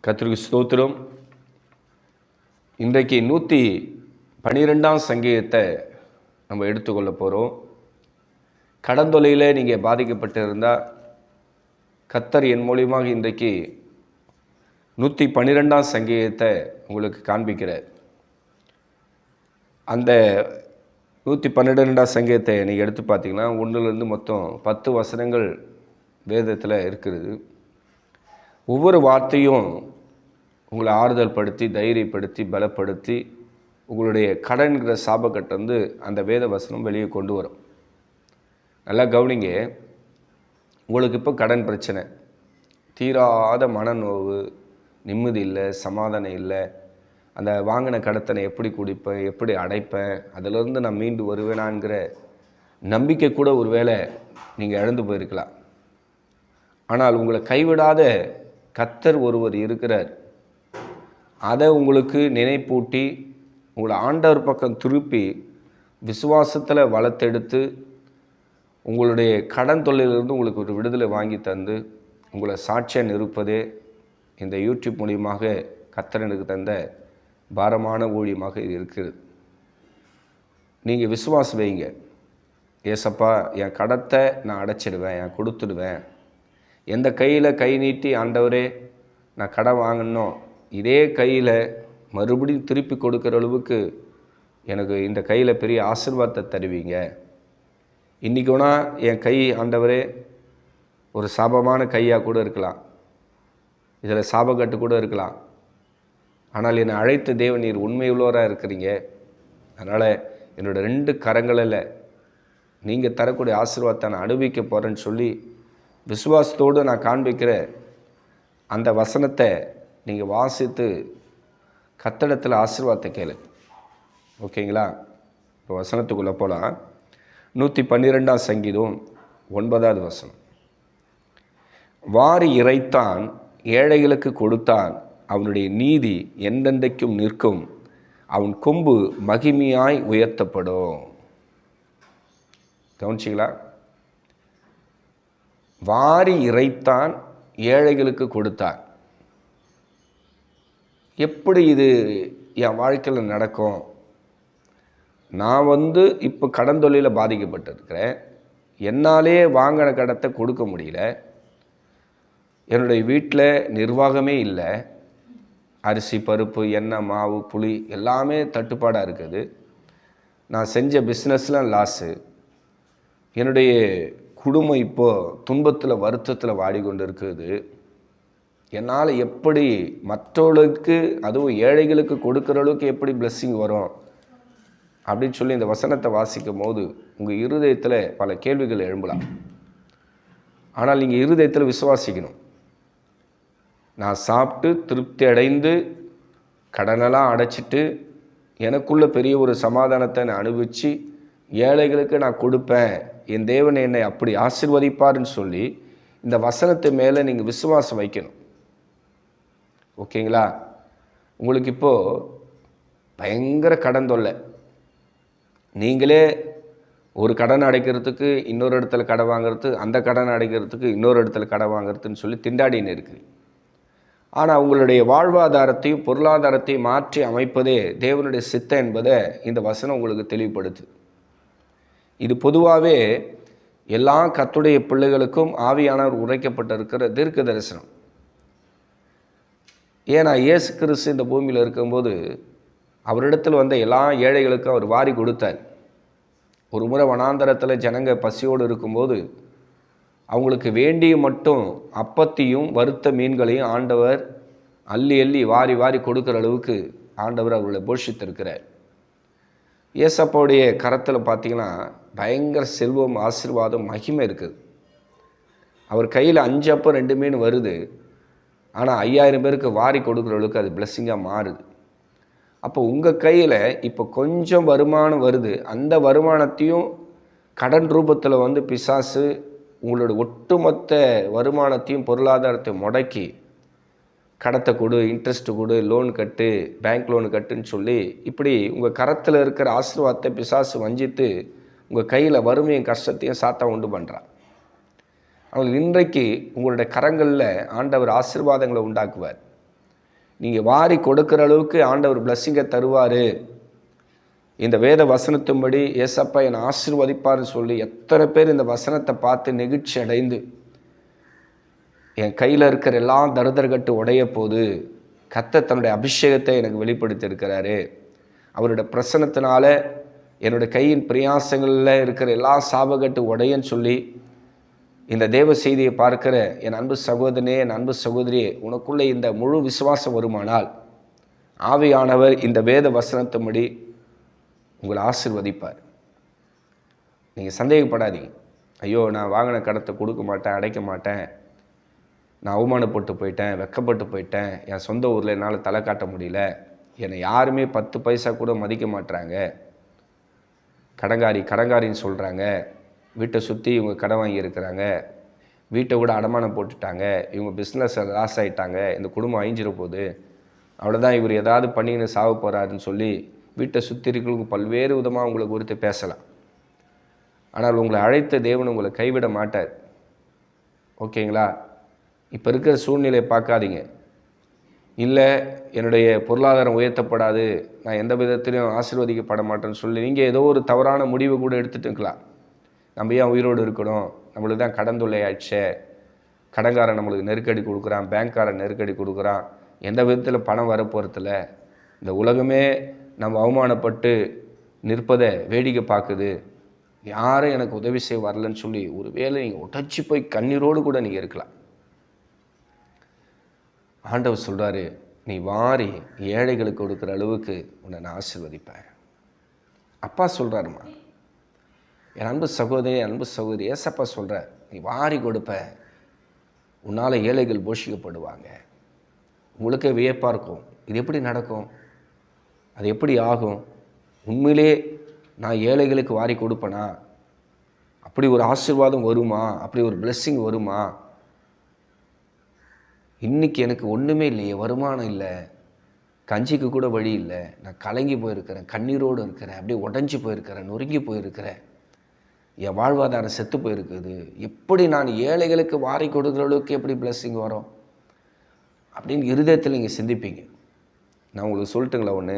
கர்த்தருக்கு ஸ்தோத்திரம். இன்றைக்கு 112ஆம் சங்கீதத்தை நம்ம எடுத்துக்கொள்ள போகிறோம். கடந்தொலையில் நீங்கள் பாதிக்கப்பட்டிருந்தால் கர்த்தர் என் மூலியமாக இன்றைக்கு 112ஆம் சங்கீதத்தை உங்களுக்கு காண்பிக்கிறார். அந்த 112ஆம் சங்கீதத்தை நீங்கள் எடுத்து பார்த்தீங்கன்னா ஒன்றுலேருந்து மொத்தம் 10 வசனங்கள் வேதத்தில் இருக்கிறது. ஒவ்வொரு வார்த்தையும் உங்களை ஆறுதல் படுத்தி, தைரியப்படுத்தி, பலப்படுத்தி உங்களுடைய கடன்கிற சாபக்கட்டை அந்த வேத வசனம் வெளியே கொண்டு வரும். நல்லா கவனிங்க. உங்களுக்கு இப்போ கடன் பிரச்சனை, தீராத மனநோவு, நிம்மதி இல்லை, சமாதானம் இல்லை. அந்த வாங்கின கடத்தனை எப்படி குடிப்பேன், எப்படி அடைப்பேன், அதிலிருந்து நான் மீண்டு வருவேனாங்கிற நம்பிக்கை கூட ஒருவேளை நீங்கள் இழந்து போயிருக்கலாம். ஆனால் உங்களை கைவிடாத கர்த்தர் ஒருவர் இருக்கிறார். அதை உங்களுக்கு நினைப்பூட்டி உங்களை ஆண்டவர் பக்கம் திருப்பி விசுவாசத்தில் வளர்த்தெடுத்து உங்களுடைய கடன் தொல்லையிலிருந்து உங்களுக்கு ஒரு விடுதலை வாங்கி தந்து உங்களை சாட்சியாக நிறுப்பதே இந்த யூடியூப் மூலியமாக கர்த்தர் எனக்கு தந்த பாரமான ஊழியமாக இது இருக்குது. நீங்கள் விசுவாசம் வைங்க. ஏசப்பா, என் கடத்தை நான் அடைச்சிடுவேன், என் கொடுத்துடுவேன். எந்த கையில் கை நீட்டி ஆண்டவரே நான் கடன் வாங்கணும், இதே கையில் மறுபடியும் திருப்பி கொடுக்குற அளவுக்கு எனக்கு இந்த கையில் பெரிய ஆசீர்வாதத்தை தருவீங்க. இன்றைக்கி வேணால் என் கை ஆண்டவரே ஒரு சாபமான கையாக கூட இருக்கலாம், இதில் சாபக்கட்டு கூட இருக்கலாம். ஆனால் என்னை அழைத்த தேவன் நீர் உண்மையுள்ளவராக இருக்கிறீங்க. அதனால் என்னோடய 2 கரங்களில் நீங்கள் தரக்கூடிய ஆசீர்வாதத்தை நான் அனுபவிக்க போகிறேன்னு சொல்லி விசுவாசத்தோடு நான் காண்பிக்கிற அந்த வசனத்தை நீங்கள் வாசித்து கர்த்தரிடத்தில் ஆசீர்வாதத்தை கேளு. ஓகேங்களா? இப்போ வசனத்துக்குள்ளே போகலாம். 112ஆம் சங்கீதம் 9வது வசனம். வாரி இறைத்தான், ஏழைகளுக்கு கொடுத்தான், அவனுடைய நீதி என்றென்றைக்கும் நிற்கும், அவன் கொம்பு மகிமையாய் உயர்த்தப்படும். கவனிச்சிங்களா? வாரி இறைத்தான், ஏழைகளுக்கு கொடுத்தான். எப்படி இது என் வாழ்க்கையில் நடக்கும்? நான் இப்போ கடன் தொல்லையில் பாதிக்கப்பட்டிருக்கிறேன். என்னாலே வாங்கின கடத்தை கொடுக்க முடியல. என்னுடைய வீட்டில் நிர்வாகமே இல்லை. அரிசி, பருப்பு, எண்ணெய், மாவு, புளி எல்லாமே தட்டுப்பாடாக இருக்குது. நான் செஞ்ச பிஸ்னஸ்லாம் லாஸு. என்னுடைய குடும்பம் இப்போது துன்பத்தில், வருத்தத்தில் வாடிக்கொண்டு இருக்குது. என்னால் எப்படி மற்றவர்களுக்கு, அதுவும் ஏழைகளுக்கு கொடுக்குற அளவுக்கு எப்படி பிளெஸ்ஸிங் வரும் அப்படின்னு சொல்லி இந்த வசனத்தை வாசிக்கும் போது உங்கள் இருதயத்தில் பல கேள்விகள் எழும்பலாம். ஆனால் நீங்கள் இருதயத்தில் விசுவாசிக்கணும். நான் சாப்பிட்டு திருப்தி அடைந்து கடனெல்லாம் அடைச்சிட்டு எனக்குள்ள பெரிய ஒரு சமாதானத்தை நான் அனுபவித்து ஏழைகளுக்கு நான் கொடுப்பேன், என் தேவன் என்னை அப்படி ஆசீர்வதிப்பார்னு சொல்லி இந்த வசனத்து மேலே நீங்கள் விசுவாசம் வைக்கணும். ஓகேங்களா? உங்களுக்கு இப்போது பயங்கர கடன் தொல்லை. நீங்களே ஒரு கடன் அடைக்கிறதுக்கு இன்னொரு இடத்துல கடன் வாங்கிறது, அந்த கடன் அடைக்கிறதுக்கு இன்னொரு இடத்துல கடன் வாங்கிறதுன்னு சொல்லி திண்டாடின்னு இருக்குது. ஆனால் உங்களுடைய வாழ்வாதாரத்தையும் பொருளாதாரத்தையும் மாற்றி அமைப்பதே தேவனுடைய சித்தம் என்பதை இந்த வசனம் உங்களுக்கு தெளிவுபடுத்து. இது பொதுவாகவே எல்லா கர்த்தருடைய பிள்ளைகளுக்கும் ஆவியானவர் உரைக்கப்பட்டிருக்கிற தீர்க்க தரிசனம். ஏன்னா இயேசு கிறிஸ்து இந்த பூமியில் இருக்கும்போது அவரிடத்தில் வந்த எல்லா ஏழைகளுக்கும் அவர் வாரி கொடுத்தார். ஒரு முறை வனாந்தரத்தில் ஜனங்க பசியோடு இருக்கும்போது அவங்களுக்கு வேண்டிய மட்டும் அப்பத்தையும் வறுத்த மீன்களையும் ஆண்டவர் அள்ளி அள்ளி வாரி வாரி கொடுக்குற அளவுக்கு ஆண்டவர் அவர்களை போஷித்திருக்கிறார். ஏசப்பாவுடைய கரத்தில் பார்த்திங்கன்னா பயங்கர செல்வம், ஆசீர்வாதம், மகிமை இருக்குது. அவர் கையில் 5 அப்பம் 2 மீன் வருது. ஆனால் 5000 பேருக்கு வாரி கொடுக்குற அளவுக்கு அது பிளெஸ்ஸிங்காக மாறுது. அப்போ உங்கள் கையில் இப்போ கொஞ்சம் வருமானம் வருது. அந்த வருமானத்தையும் கடன் ரூபத்தில் பிசாசு உங்களோட ஒட்டுமொத்த வருமானத்தையும் பொருளாதாரத்தை முடக்கி கடத்தை கொடு, இன்ட்ரெஸ்ட்டு கொடு, லோன் கட்டு, பேங்க் லோனு கட்டுன்னு சொல்லி இப்படி உங்கள் கரத்தில் இருக்கிற ஆசீர்வாதத்தை பிசாசு வஞ்சித்து உங்கள் கையில் வறுமையும் கஷ்டத்தையும் சாத்தான் உண்டு பண்ணுறான். ஆனால் இன்றைக்கு உங்களுடைய கரங்களில் ஆண்டவர் ஆசீர்வாதங்களை உண்டாக்குவார். நீங்கள் வாரி கொடுக்குற அளவுக்கு ஆண்டவர் பிளஸ்ஸிங்கை தருவார். இந்த வேத வசனத்தின்படி ஏசப்பா என்னை ஆசீர்வதிப்பார்னு சொல்லி எத்தனை பேர் இந்த வசனத்தை பார்த்து நெகிழ்ச்சி அடைந்து என் கையில் இருக்கிற எல்லாம் தருதர்கட்டு உடைய போது கர்த்தர் தன்னுடைய அபிஷேகத்தை எனக்கு வெளிப்படுத்தி இருக்கிறாரு. அவருடைய பிரசன்னத்தினால என்னுடைய கையின் பிரயாசங்களில் இருக்கிற எல்லா சாபகட்டு உடையன்னு சொல்லி இந்த தேவ செய்தியை பார்க்கிற என் அன்பு சகோதரனே, என் அன்பு சகோதரியே, உனக்குள்ளே இந்த முழு விசுவாசம் வருமானால் ஆவியானவர் இந்த வேத வசனத்தின்படி உங்களை ஆசீர்வதிப்பார். நீங்கள் சந்தேகப்படாதீங்க. ஐயோ, நான் வாங்கின கடத்தை கொடுக்க மாட்டேன், அடைக்க மாட்டேன், நான் அவமானப்பட்டு போயிட்டேன், வெக்கப்பட்டு போயிட்டேன், என் சொந்த ஊரில் என்னால் தலை காட்ட முடியல, என்னை யாருமே 10 பைசா கூட மதிக்க மாட்டுறாங்க, கடங்காரின்னு சொல்கிறாங்க, வீட்டை சுற்றி இவங்க கடன் வாங்கியிருக்கிறாங்க, வீட்டை கூட அடமானம் போட்டுட்டாங்க, இவங்க பிஸ்னஸ் லாஸ் ஆகிட்டாங்க, இந்த குடும்பம் அழிஞ்சிட போகுது, அவ்வளோதான், இவர் ஏதாவது பண்ணின்னு சாவ போகிறாருன்னு சொல்லி வீட்டை சுற்றி இருக்கிறவங்க பல்வேறு விதமாக உங்களை குறித்து பேசலாம். ஆனால் உங்களை அழைத்த தேவன் உங்களை கைவிட மாட்டார். ஓகேங்களா? இப்போ இருக்கிற சூழ்நிலையை பார்க்காதீங்க. இல்லை, என்னுடைய பொருளாதாரம் உயர்த்தப்படாது, நான் எந்த விதத்திலையும் ஆசீர்வதிக்கப்பட மாட்டேன்னு சொல்லி நீங்கள் ஏதோ ஒரு தவறான முடிவு கூட எடுத்துட்டுக்கலாம். நம்ம ஏன் உயிரோடு இருக்கணும், நம்மளுக்கு தான் கடன் தொல்லை ஆயிடுச்சே, கடன்காரன் நம்மளுக்கு நெருக்கடி கொடுக்குறான், பேங்க்காரன் நெருக்கடி கொடுக்குறான், எந்த விதத்தில் பணம் வரப்போகிறதில்ல, இந்த உலகமே நம்ம அவமானப்பட்டு நிற்பதை வேடிக்கை பார்க்குது, யாரும் எனக்கு உதவி செய்ய வரலன்னு சொல்லி ஒரு வேளை நீங்கள் உடச்சி போய் கண்ணீரோடு கூட நீங்கள் இருக்கலாம். ஆண்டவர் சொல்கிறாரு, நீ வாரி ஏழைகளுக்கு கொடுக்குற அளவுக்கு உன்னை நான் ஆசீர்வதிப்பேன். அப்பா சொல்கிறாருமா, என் அன்பு சகோதரி, அன்பு சகோதரி, ஏசப்பா சொல்கிற, நீ வாரி கொடுப்ப, உன்னால் ஏழைகள் போஷிக்கப்படுவாங்க. உங்களுக்கே வியப்பாக இருக்கும், இது எப்படி நடக்கும், அது எப்படி ஆகும், உண்மையிலே நான் ஏழைகளுக்கு வாரி கொடுப்பேனா, அப்படி ஒரு ஆசீர்வாதம் வருமா, அப்படி ஒரு பிளெஸ்ஸிங் வருமா? இன்றைக்கி எனக்கு ஒன்றுமே இல்லையே, வருமானம் இல்லை, கஞ்சிக்கு கூட வழி இல்லை, நான் கலங்கி போயிருக்கிறேன், கண்ணீரோடு இருக்கிறேன், அப்படியே உடஞ்சி போயிருக்கிறேன், நொறுங்கி போயிருக்கிறேன், என் வாழ்வாதாரம் செத்து போயிருக்குது, எப்படி நான் ஏழைகளுக்கு வாரி கொடுக்குற அளவுக்கு எப்படி பிளெஸ்ஸிங் வரும் அப்படின்னு இருதயத்தில் நீங்கள் சிந்திப்பீங்க. நான் உங்களுக்கு சொல்லட்டுங்களா ஒன்று,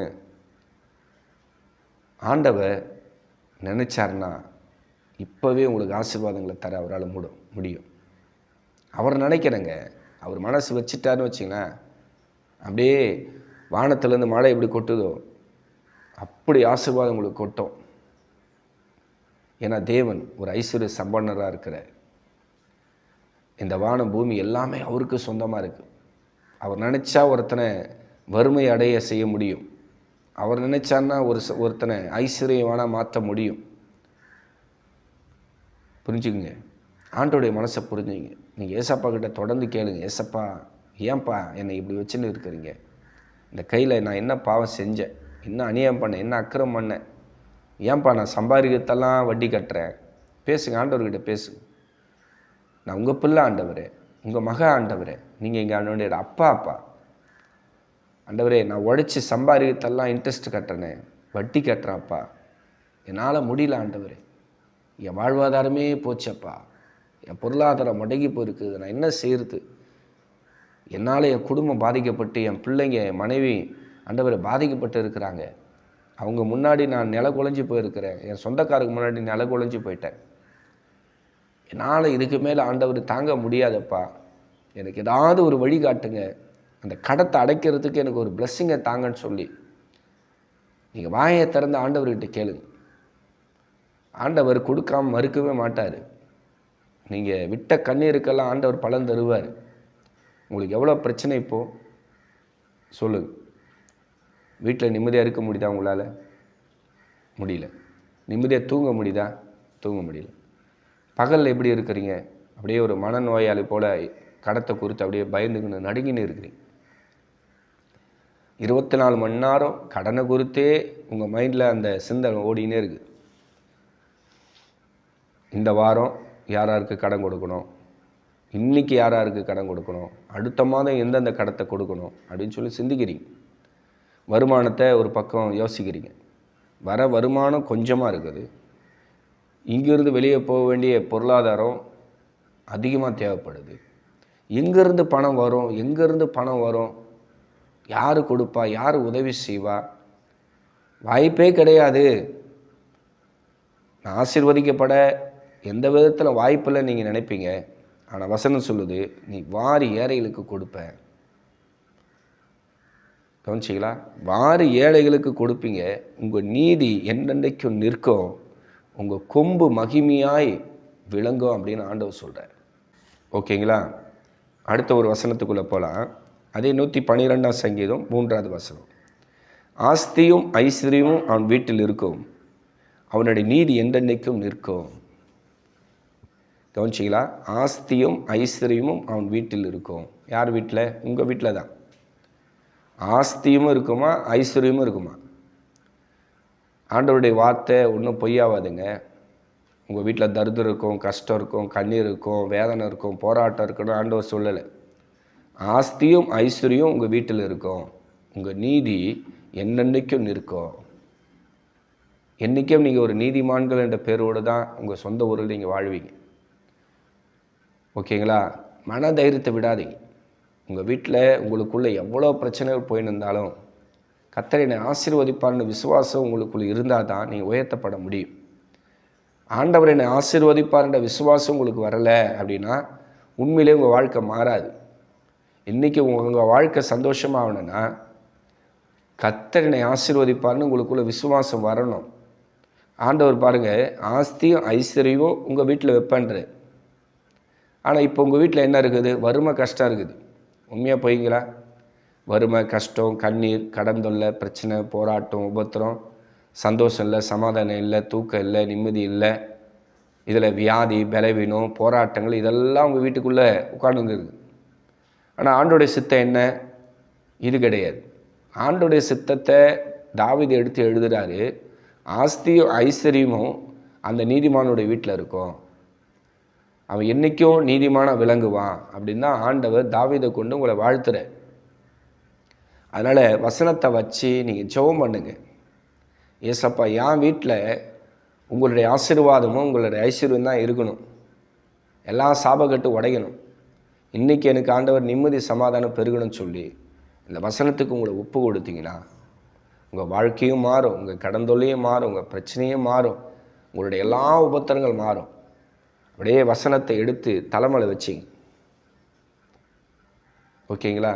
ஆண்டவர் நினச்சார்னா இப்போவே உங்களுக்கு ஆசீர்வாதங்களை தர அவரால் முடியும். அவர் நினைக்கிறேங்க, அவர் மனசு வச்சுட்டாருன்னு வச்சிங்களேன், அப்படியே வானத்திலேருந்து மழை எப்படி கொட்டுதோ அப்படி ஆசீர்வாதம் உங்களுக்கு கொட்டும். ஏன்னா தேவன் ஒரு ஐஸ்வர்ய சம்பன்னராக இருக்கிறார். இந்த வானம் பூமி எல்லாமே அவருக்கு சொந்தமாக இருக்குது. அவர் நினச்சா ஒருத்தனை வறுமை அடைய செய்ய முடியும். அவர் நினைச்சான்னா ஒருத்தனை ஐஸ்வர்யவானா மாற்ற முடியும். புரிஞ்சுக்குங்க, ஆண்டோடைய மனசை புரிஞ்சுங்க. நீங்கள் ஏசப்பா கிட்ட தொடர்ந்து கேளுங்க, ஏசப்பா ஏன்பா என்னை இப்படி வச்சுன்னு இருக்கிறீங்க, இந்த கையில் நான் என்ன பாவம் செஞ்சேன், என்ன அநியாயம் பண்ணேன், என்ன அக்கிரம் பண்ணேன், ஏன்பா நான் சம்பாதிக்கிறதெல்லாம் வட்டி கட்டுறேன். பேசுங்க, ஆண்டவர்கிட்ட பேசுங்க. நான் உங்கள் பிள்ளை ஆண்டவரே, உங்கள் மக ஆண்டவரே, நீங்கள் எங்கள் ஆண்டவருடைய அப்பா. ஆண்டவரே, நான் உழைச்சி சம்பாதிக்கிறதெல்லாம் இன்ட்ரெஸ்ட் கட்டுறேனே, வட்டி கட்டுறேன்ப்பா, என்னால் முடியல ஆண்டவரே, என் வாழ்வாதாரமே போச்சப்பா, என் பொருளாதாரம் முடங்கி போயிருக்குது, நான் என்ன செய்கிறது, என்னால் என் குடும்பம் பாதிக்கப்பட்டு, என் பிள்ளைங்க, என் மனைவி ஆண்டவரை பாதிக்கப்பட்டு இருக்கிறாங்க, அவங்க முன்னாடி நான் நில குலைஞ்சி போயிருக்கிறேன், என் சொந்தக்காரருக்கு முன்னாடி நில குலைஞ்சி போயிட்டேன், என்னால் இதுக்கு மேலே ஆண்டவர் தாங்க முடியாதப்பா, எனக்கு ஏதாவது ஒரு வழி காட்டுங்க, அந்த கடத்தை அடைக்கிறதுக்கு எனக்கு ஒரு பிளெஸ்ஸிங்கை தாங்கன்னு சொல்லி நீங்கள் வாயை திறந்து ஆண்டவர்கிட்ட கேளுங்க. ஆண்டவர் கொடுக்காம மறுக்கவே மாட்டார். நீங்கள் விட்ட கண்ணீருக்கெல்லாம் ஆண்டவர் பலன் தருவார். உங்களுக்கு எவ்வளோ பிரச்சனை இப்போது சொல்லுங்க. வீட்டில் நிம்மதியாக இருக்க முடியுதா உங்களால்? முடியல. நிம்மதியாக தூங்க முடியுதா? தூங்க முடியல. பகலில் எப்படி இருக்கிறீங்க? அப்படியே ஒரு மனநோயாளி போல் கடத்தை குறித்து அப்படியே பயந்துக்கின்னு நடுங்கின்னு இருக்கிறீங்க. 24 மணி நேரம் கடனை குறித்தே உங்கள் மைண்டில் அந்த சிந்தனை ஓடினே இருக்குது. இந்த வாரம் யாராருக்கு கடன் கொடுக்கணும், இன்றைக்கி யாராருக்கு கடன் கொடுக்கணும், அடுத்த மாதம் எந்தெந்த கடத்தை கொடுக்கணும் அப்படின்னு சொல்லி சிந்திக்கிறீங்க. வருமானத்தை ஒரு பக்கம் யோசிக்கிறீங்க. வர வருமானம் கொஞ்சமாக இருக்குது, இங்கேருந்து வெளியே போக வேண்டிய பொருளாதாரம் அதிகமாக தேவைப்படுது. எங்கேருந்து பணம் வரும் யார் கொடுப்பா, யார் உதவி செய்வா? வாய்ப்பே கிடையாது. நான் ஆசீர்வதிக்கப்பட எந்த விதத்தில் வாய்ப்பில்லை நீங்கள் நினைப்பீங்க. ஆனால் வசனம் சொல்லுது, நீ வாரி ஏழைகளுக்கு கொடுப்ப. கவனிச்சிங்களா? வாரி ஏழைகளுக்கு கொடுப்பீங்க. உங்கள் நீதி என்னென்னைக்கும் நிற்கும், உங்கள் கொம்பு மகிமையாய் விளங்கும் அப்படின்னு ஆண்டவர் சொல்கிறார். ஓகேங்களா? அடுத்த ஒரு வசனத்துக்குள்ளே போகலாம். அதே 112ஆம் சங்கீதம் 3வது வசனம். ஆஸ்தியும் ஐஸ்வர்யமும் அவன் வீட்டில் இருக்கும், அவனுடைய நீதி என்றென்னைக்கும் நிற்கும். கவனிச்சிங்களா? ஆஸ்தியும் ஐஸ்வர்யமும் அவன் வீட்டில் இருக்கும். யார் வீட்டில்? உங்கள் வீட்டில் தான். ஆஸ்தியும் இருக்குமா, ஐஸ்வர்யமும் இருக்குமா? ஆண்டவருடைய வார்த்தை ஒன்றும் பொய்யாவாதுங்க. உங்கள் வீட்டில் தரித்திரம் இருக்கும், கஷ்டம் இருக்கும், கண்ணீர் இருக்கும், வேதனை இருக்கும், போராட்டம் இருக்குன்னு ஆண்டவர் சொல்லலை. ஆஸ்தியும் ஐஸ்வர்யம் உங்கள் வீட்டில் இருக்கும், உங்கள் நீதி என்னென்னைக்கும் நிற்கும். என்றைக்கும் நீங்கள் ஒரு நீதிமான்கள் என்ற பேரோடு தான் உங்கள் சொந்த ஊரில் நீங்கள் வாழ்வீங்க. ஓகேங்களா? மன தைரியத்தை விடாதீங்க. உங்கள் வீட்டில் உங்களுக்குள்ளே எவ்வளோ பிரச்சனைகள் போயின்னு இருந்தாலும் கர்த்தர் என்னை ஆசீர்வதிப்பார்னு விசுவாசம் உங்களுக்குள்ளே இருந்தால் தான் நீங்கள் உயர்த்தப்பட முடியும். ஆண்டவர் என்னை ஆசீர்வதிப்பார்ன்ற விசுவாசம் உங்களுக்கு வரலை அப்படின்னா உண்மையிலே உங்கள் வாழ்க்கை மாறாது. இன்றைக்கி உங்கள் வாழ்க்கை சந்தோஷமாகணுன்னா கர்த்தர் என்னை ஆசீர்வதிப்பார்னு உங்களுக்குள்ளே விசுவாசம் வரணும். ஆண்டவர் பாருங்கள், ஆஸ்தியும் ஐஸ்வர்யமும் உங்கள் வீட்டில் வைப்பேன்ற. ஆனால் இப்போ உங்கள் வீட்டில் என்ன இருக்குது? வறுமை, கஷ்டம் இருக்குது. உண்மையாக போய்ங்களா? வறுமை, கஷ்டம், கண்ணீர், கடன் தொல்லை, பிரச்சனை, போராட்டம், உபத்திரம், சந்தோஷம் இல்லை, சமாதானம் இல்லை, தூக்கம் இல்லை, நிம்மதி இல்லை, இதில் வியாதி, பலவீனம், போராட்டங்கள், இதெல்லாம் உங்கள் வீட்டுக்குள்ளே உட்காந்துருக்குது. ஆனால் ஆண்டோடைய சித்தம் என்ன? இது கிடையாது. ஆண்டோடைய சித்தத்தை தாவீது எடுத்து எழுதுகிறாரு. ஆஸ்தியும் ஐஸ்வர்யமும் அந்த நீதிமானுடைய வீட்டில் இருக்கும், அவன் என்றைக்கும் நீதிமானாக விளங்குவான் அப்படின்னு தான் ஆண்டவர் தாவீதை கொண்டு உங்களை வாழ்த்துற. அதனால் வசனத்தை வச்சு நீங்கள் ஜெபம் பண்ணுங்க. ஏசப்பா, என் வீட்டில் உங்களுடைய ஆசீர்வாதமும் உங்களுடைய ஐஸ்வர்யம் தான் இருக்கணும், எல்லா சாபக்கட்டு உடையணும், இன்றைக்கி எனக்கு ஆண்டவர் நிம்மதி சமாதானம் பெருகணும்னு சொல்லி இந்த வசனத்துக்கு உங்களை ஒப்பு கொடுத்தீங்கன்னா உங்கள் வாழ்க்கையும் மாறும், உங்கள் கடன் தொல்லையும் மாறும், உங்கள் பிரச்சனையும் மாறும், உங்களுடைய எல்லா உபத்திரங்கள் மாறும். அப்படியே வசனத்தை எடுத்து தலைமையில் வச்சிங்க. ஓகேங்களா?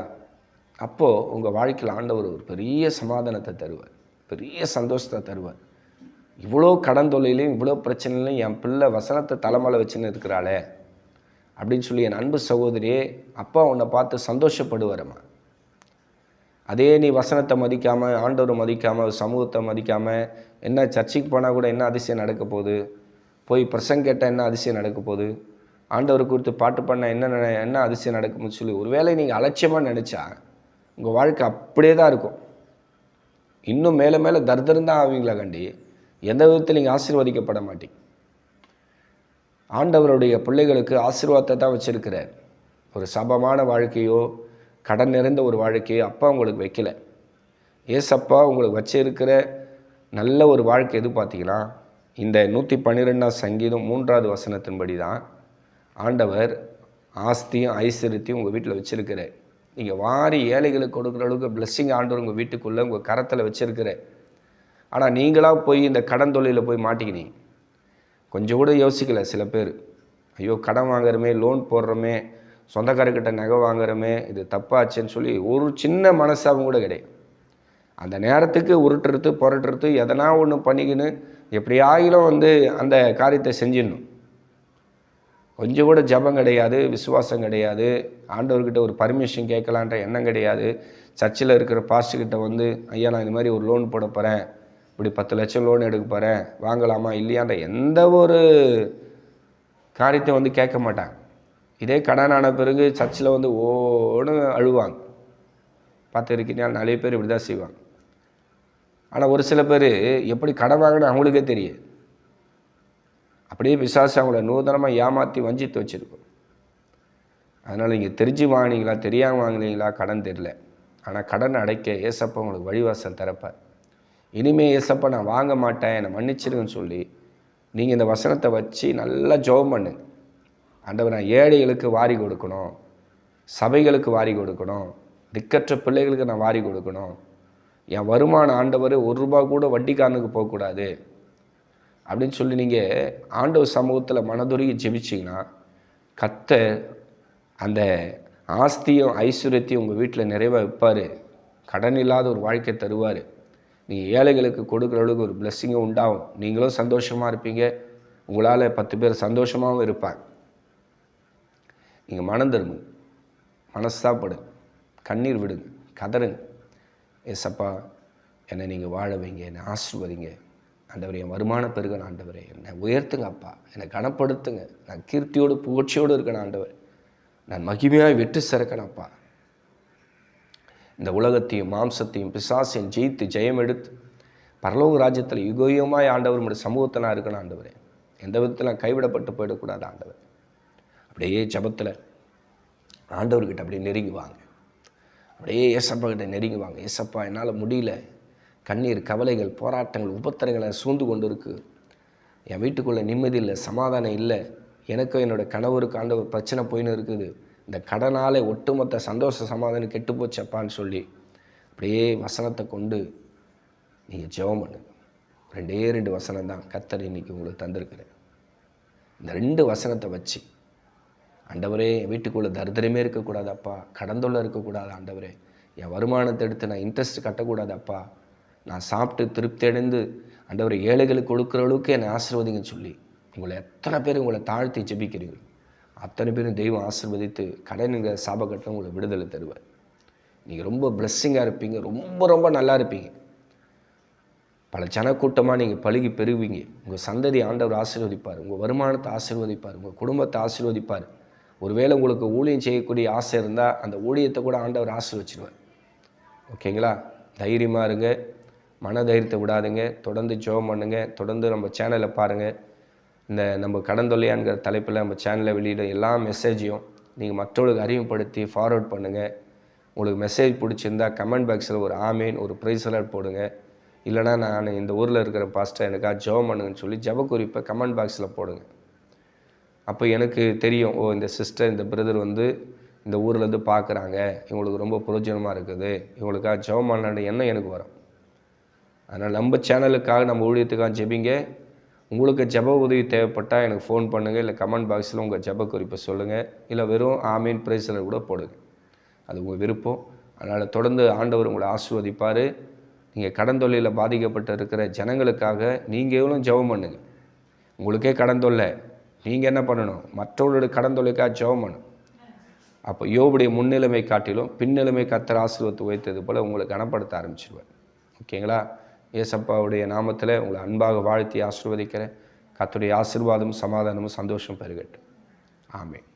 அப்போது உங்கள் வாழ்க்கையில் ஆண்டவர் ஒரு பெரிய சமாதானத்தை தருவார், பெரிய சந்தோஷத்தை தருவார். இவ்வளோ கடன் தொல்லையிலையும் இவ்வளோ பிரச்சனையிலையும் என் பிள்ளை வசனத்தை தலைமையில் வச்சுன்னு இருக்கிறாளே அப்படின்னு சொல்லி என் அன்பு சகோதரியே, அப்பா உன்னை பார்த்து சந்தோஷப்படுவாரம்மா. அதே நீ வசனத்தை மதிக்காமல், ஆண்டவரை மதிக்காமல், சமூகத்தை மதிக்காமல், என்ன சர்ச்சைக்கு போனால் கூட என்ன அதிசயம் நடக்க போகுது, போய் பிரசங்க கேட்டால் என்ன அதிசயம் நடக்க போகுது, ஆண்டவரை குறித்து பாட்டு பண்ணால் என்ன அதிசயம் நடக்கும்னு சொல்லி ஒருவேளை நீங்கள் அலட்சியமாக நினச்சா உங்கள் வாழ்க்கை அப்படியே தான் இருக்கும். இன்னும் மேலே மேலே தர்தரம் தான் ஆவீங்களா கண்டி எந்த விதத்தில் நீங்கள் ஆசீர்வதிக்கப்பட மாட்டீங்க. ஆண்டவருடைய பிள்ளைகளுக்கு ஆசீர்வாதத்தை தான் வச்சுருக்கிறார். ஒரு சபமான வாழ்க்கையோ கடன் நிறைந்த ஒரு வாழ்க்கையோ அப்பா உங்களுக்கு வைக்கலை. ஏசப்பா உங்களுக்கு வச்சிருக்கிற நல்ல ஒரு வாழ்க்கை எது பார்த்தீங்கன்னா இந்த 112ஆம் சங்கீதம் 3வது வசனத்தின்படி தான் ஆண்டவர் ஆஸ்தியும் ஐஸ்வர்யத்தையும் உங்கள் வீட்டில் வச்சுருக்கிறார். நீங்கள் வாரி ஏழைகளுக்கு கொடுக்குற அளவுக்கு பிளெஸ்ஸிங் ஆண்டவர் உங்கள் வீட்டுக்குள்ளே உங்கள் கரத்தில் வச்சுருக்கிறார். ஆனால் நீங்களாக போய் இந்த கடன் தொழிலில் போய் மாட்டிக்கினீங்க. கொஞ்சம் கூட யோசிக்கலை சில பேர். ஐயோ, கடன் வாங்குறமே, லோன் போடுறோமே, சொந்தக்காரர்கிட்ட நகை வாங்குறோமே, இது தப்பாச்சுன்னு சொல்லி ஒரு சின்ன மனசாவும் கூட கிடையாது. அந்த நேரத்துக்கு உருட்டுறது, புரட்டுறது, எதனா ஒன்று பண்ணிக்கின்னு எப்படியாயிலும் அந்த காரியத்தை செஞ்சிடணும். கொஞ்சம் கூட ஜபம் கிடையாது, விசுவாசம் கிடையாது, ஆண்டவர்கிட்ட ஒரு பர்மிஷன் கேட்கலான்ற எண்ணம் கிடையாது. சர்ச்சில் இருக்கிற பாஸ்டர்கிட்ட ஐயா நான் இந்த மாதிரி ஒரு லோன் போட போகிறேன், இப்படி 10 லட்சம் லோன் எடுக்க போகிறேன், வாங்கலாமா இல்லையான்ற எந்த ஒரு காரியத்தை கேட்க மாட்டாங்க. இதே கடனான பிறகு சர்ச்சில் ஓன்னு அழுவாங்க. பார்த்துருக்கீங்க, நிறைய பேர் இப்படி தான் செய்வாங்க. ஆனால் ஒரு சில பேர் எப்படி கடன் வாங்கினா அவங்களுக்கே தெரியும். அப்படியே பிசாசு அவங்கள நூதனமாக ஏமாற்றி வஞ்சித்து வச்சுருக்கோம். அதனால் நீங்கள் தெரிஞ்சு வாங்கினீங்களா தெரியாமல் வாங்கினீங்களா கடன் தெரியல, ஆனால் கடன் அடைக்க ஏசப்பா உங்களுக்கு வழிவாசல் திறப்பார். இனிமேல் ஏசப்பா நான் வாங்க மாட்டேன், என்னை மன்னிச்சிருங்கன்னு சொல்லி நீங்கள் இந்த வசனத்தை வச்சு நல்லா ஜெபம் பண்ணுங்க. ஆண்டவர், நான் ஏழைகளுக்கு வாரி கொடுக்கணும், சபைகளுக்கு வாரி கொடுக்கணும், திக்கற்ற பிள்ளைகளுக்கு நான் வாரி கொடுக்கணும். என் வருமான ஆண்டவர் ₹1 கூட வட்டிக்காரனுக்கு போகக்கூடாது அப்படின்னு சொல்லி நீங்கள் ஆண்டவர் சமூகத்தில் மனதுருகி ஜெபிச்சிங்கன்னா கர்த்தர் அந்த ஆஸ்தியும் ஐஸ்வர்யத்தையும் உங்கள் வீட்டில் நிறைவாக வைப்பார். கடன் இல்லாத ஒரு வாழ்க்கை தருவார். நீங்கள் ஏழைகளுக்கு கொடுக்குற அளவுக்கு ஒரு பிளெஸ்ஸிங்கும் உண்டாகும். நீங்களும் சந்தோஷமாக இருப்பீங்க. உங்களால் 10 பேர் சந்தோஷமாகவும் இருப்பாங்க. நீங்கள் மனம் திரும்புங்க, மனஸ்தாப்படுங்க, கண்ணீர் விடுங்க, கதறுங்க. ஏசப்பா என்னை நீங்கள் வாழ வைங்க, என்னை ஆசீர்வதிங்க ஆண்டவரே, என் வருமானம் பெருகணும் ஆண்டவரே, என்னை உயர்த்துங்க அப்பா, என்னை கனப்படுத்துங்க, நான் கீர்த்தியோடு புகழ்ச்சியோடு இருக்கணும் ஆண்டவர், நான் மகிமையாக வெற்றி சிறக்கணும் அப்பா, இந்த உலகத்தையும் மாம்சத்தையும் பிசாசையும் ஜெயித்து ஜெயம் எடுத்து பரலோக ராஜ்யத்தில் யுகயுகமாய் ஆண்டவர் உடைய சமூகத்தில் நான் இருக்கணும் ஆண்டவரே, எந்த விதத்தில் நான் கைவிடப்பட்டு போயிடக்கூடாது ஆண்டவர். அப்படியே ஜபத்தில் ஆண்டவர்கிட்ட அப்படியே நெருங்கி வாங்க, அப்படியே ஏசப்பா கிட்ட நெருங்கி வாங்க. ஏசப்பா என்னால் முடியல, கண்ணீர், கவலைகள், போராட்டங்கள், உபத்திரங்களை சூழ்ந்து கொண்டு இருக்குது, என் வீட்டுக்குள்ளே நிம்மதி இல்லை, சமாதானம் இல்லை, எனக்கும் என்னோடய கணவருக்கு ஆண்டவர் பிரச்சனை போயின்னு இருக்குது, இந்த கடனால் ஒட்டுமொத்த சந்தோஷ சமாதானம் கெட்டு போச்சப்பான்னு சொல்லி அப்படியே வசனத்தை கொண்டு நீங்கள் ஜெபம் பண்ணுங்க. 2 வசனம் தான் கர்த்தர் இன்றைக்கி உங்களுக்கு தந்திருக்கிறேன். இந்த 2 வசனத்தை வச்சு ஆண்டவரே, என் வீட்டுக்குள்ளே தரித்திரமே இருக்கக்கூடாது அப்பா, கடந்தொல்லை இருக்கக்கூடாது ஆண்டவரே, என் வருமானத்தை எடுத்து நான் இன்ட்ரெஸ்ட் கட்டக்கூடாது அப்பா, நான் சாப்பிட்டு திருப்தி அடைந்து ஆண்டவரை ஏழைகளுக்கு கொடுக்குற அளவுக்கு என்னை ஆசீர்வதிங்கன்னு சொல்லி உங்களை எத்தனை பேர் உங்களை தாழ்த்தி ஜெபிக்கிறீர்கள் அத்தனை பேரும் தெய்வம் ஆசீர்வதித்து கடனுங்கிற சாபக்கட்டம் உங்களை விடுதலை தருவார். நீங்கள் ரொம்ப பிளெஸ்ஸிங்காக இருப்பீங்க, ரொம்ப ரொம்ப நல்லா இருப்பீங்க. பல ஜனக்கூட்டமாக நீங்கள் பழுகி பெறுவீங்க. உங்கள் சந்ததி ஆண்டவர் ஆசீர்வதிப்பார், உங்கள் வருமானத்தை ஆசீர்வதிப்பார், உங்கள் குடும்பத்தை ஆசீர்வதிப்பார். ஒருவேளை உங்களுக்கு ஊழியம் செய்யக்கூடிய ஆசை இருந்தால் அந்த ஊழியத்தை கூட ஆண்டவர் ஆசீர்வதிச்சிடுவார். ஓகேங்களா? தைரியமாக இருங்க, மன தைரியத்தை விடாதுங்க, தொடர்ந்து ஜெபம் பண்ணுங்க, தொடர்ந்து நம்ம சேனலை பாருங்கள். இந்த நம்ம கடன் தொல்லையான்கிற தலைப்பில் நம்ம சேனலில் வெளியிட எல்லா மெசேஜையும் நீங்கள் மற்றவர்களுக்கு அறிமுகப்படுத்தி ஃபார்வர்ட் பண்ணுங்கள். உங்களுக்கு மெசேஜ் பிடிச்சிருந்தா கமெண்ட் பாக்ஸில் ஒரு ஆமீன், ஒரு ப்ரைஸ் அலர்ட் போடுங்க. இல்லைனா நான் இந்த ஊரில் இருக்கிற பாஸ்டர் எனக்காக ஜெபம் பண்ணுங்கன்னு சொல்லி ஜெப குறிப்பை கமெண்ட் பாக்ஸில் போடுங்க. அப்போ எனக்கு தெரியும், ஓ இந்த சிஸ்டர், இந்த பிரதர் இந்த ஊர்லேருந்து பார்க்குறாங்க, இவங்களுக்கு ரொம்ப பிரயோஜனமாக இருக்குது, இவங்களுக்காக ஜெபம் பண்ண எண்ணம் எனக்கு வரும். அதனால் நம்ம சேனலுக்காக, நம்ம ஊழியத்துக்காக ஜெபிங்க. உங்களுக்கு ஜெப உதவி தேவைப்பட்டால் எனக்கு ஃபோன் பண்ணுங்கள், இல்லை கமெண்ட் பாக்ஸில் உங்கள் ஜெப குறிப்பை சொல்லுங்கள், இல்லை வெறும் ஆமீன் ப்ரைஸில் கூட போடுங்க, அது உங்கள் விருப்பம். அதனால் தொடர்ந்து ஆண்டவர் உங்களை ஆசீர்வதிப்பார். நீங்கள் கடன் தொல்லையில் பாதிக்கப்பட்டு இருக்கிற ஜனங்களுக்காக நீங்கள் எவ்வளோ ஜெபம் பண்ணுங்கள். உங்களுக்கே கடன் தொல்லை, நீங்கள் என்ன பண்ணணும்? மற்றவர்களுடைய கடன் தொல்லைக்காக ஜெபம் பண்ணணும். அப்போ யோபுடைய முன்னிலைமை காட்டிலும் பின்னிலைமை கர்த்தர் ஆசீர்வதித்து வைத்தது போல் உங்களை கனப்படுத்த ஆரம்பிச்சிடுவார். ஓகேங்களா? ஏசப்பாவுடைய நாமத்தில் உங்களை அன்பாக வாழ்த்தி ஆசீர்வதிக்கிறேன். கர்த்தருடைய ஆசீர்வாதமும் சமாதானமும் சந்தோஷம் பெருகட்டும். ஆமென்.